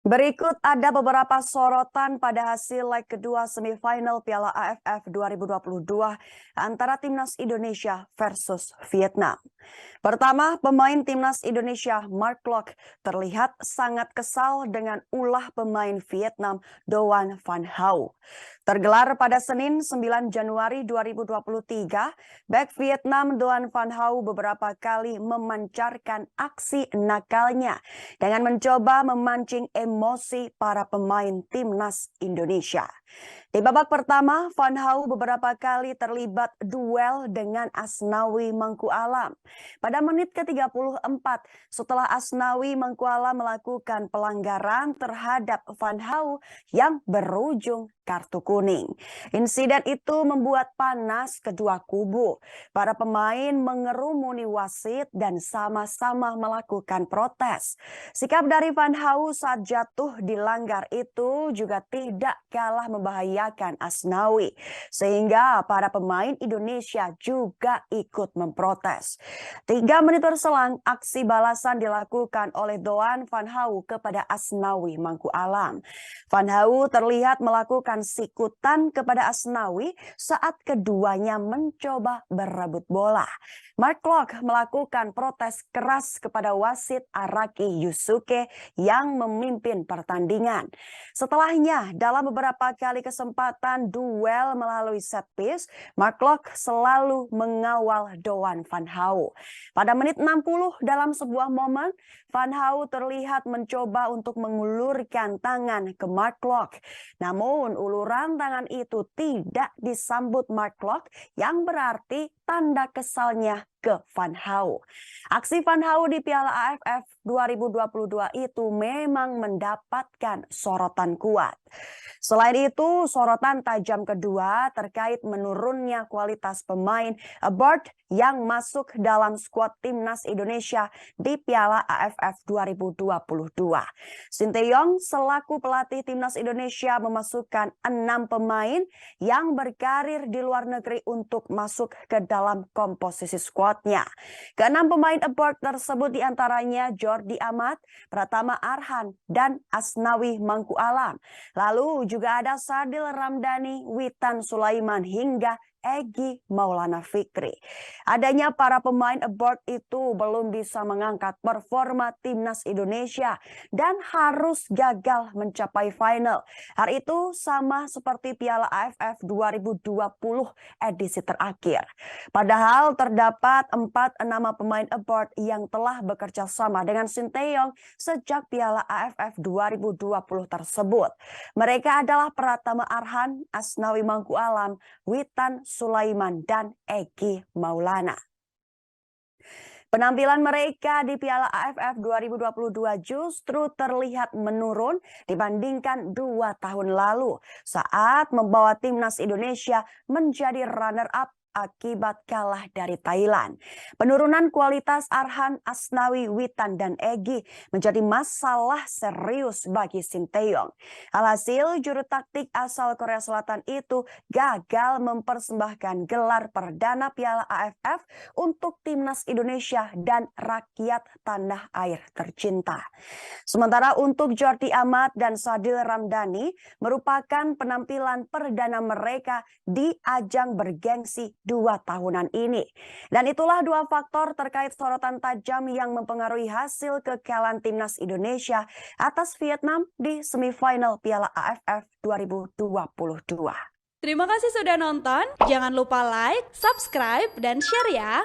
Berikut ada beberapa sorotan pada hasil leg kedua semifinal Piala AFF 2022 antara Timnas Indonesia versus Vietnam. Pertama, pemain Timnas Indonesia Mark Klok terlihat sangat kesal dengan ulah pemain Vietnam Doan Van Hau. Tergelar pada Senin 9 Januari 2023, bek Vietnam Doan Van Hau beberapa kali memancarkan aksi nakalnya dengan mencoba memancing emosi para pemain Timnas Indonesia. Di babak pertama, Van Hau beberapa kali terlibat duel dengan Asnawi Mangku Alam. Pada menit ke-34, setelah Asnawi Mangku Alam melakukan pelanggaran terhadap Van Hau yang berujung kartu kuning. Insiden itu membuat panas kedua kubu. Para pemain mengerumuni wasit dan sama-sama melakukan protes. Sikap dari Van Hau saat jatuh dilanggar itu juga tidak kalah membahayakan Asnawi, sehingga para pemain Indonesia juga ikut memprotes. 3 menit berselang, aksi balasan dilakukan oleh Doan Van Hau kepada Asnawi Mangku Alam. Van Hau terlihat melakukan sikutan kepada Asnawi saat keduanya mencoba berebut bola. Mark Klok melakukan protes keras kepada wasit Araki Yusuke yang memimpin pertandingan. Setelahnya, dalam beberapa kali kesempatan duel melalui set piece, Mark Klok selalu mengawal Doan Van Hau. Pada menit 60 dalam sebuah momen, Van Hau terlihat mencoba untuk mengulurkan tangan ke Mark Klok. Namun uluran tangan itu tidak disambut Mark Klok yang berarti tanda kesalnya ke Van Hau. Aksi Van Hau di Piala AFF 2022 itu memang mendapatkan sorotan kuat. Selain itu, sorotan tajam kedua terkait menurunnya kualitas pemain abroad yang masuk dalam skuad Timnas Indonesia di Piala AFF 2022. Sinteyong selaku pelatih Timnas Indonesia memasukkan 6 pemain yang berkarir di luar negeri untuk masuk ke dalam komposisi skuadnya. Ke-6 pemain abroad tersebut diantaranya Jordi Amat, Pratama Arhan, dan Asnawi Mangku Alam. Lalu juga ada Sadil Ramdhani, Witan Sulaiman hingga Egy Maulana Fikri. Adanya para pemain abroad itu belum bisa mengangkat performa Timnas Indonesia dan harus gagal mencapai final. Hal itu sama seperti Piala AFF 2020 edisi terakhir. Padahal terdapat 4 nama pemain abroad yang telah bekerja sama dengan Sinteyong sejak Piala AFF 2020 tersebut. Mereka adalah Pratama Arhan, Asnawi Mangku Alam, Witan Sulaiman, dan Egy Maulana. Penampilan mereka di Piala AFF 2022 justru terlihat menurun dibandingkan 2 tahun lalu saat membawa Timnas Indonesia menjadi runner-up akibat kalah dari Thailand. Penurunan kualitas Arhan, Asnawi, Witan, dan Egy menjadi masalah serius bagi Sinteyong. Alhasil, juru taktik asal Korea Selatan itu gagal mempersembahkan gelar perdana Piala AFF untuk Timnas Indonesia dan rakyat tanah air tercinta. Sementara untuk Jordi Amat dan Sadil Ramdhani merupakan penampilan perdana mereka di ajang bergengsi 2 tahunan ini. Dan itulah 2 faktor terkait sorotan tajam yang mempengaruhi hasil kekalahan Timnas Indonesia atas Vietnam di semifinal Piala AFF 2022. Terima kasih sudah nonton. Jangan lupa like, subscribe, dan share ya.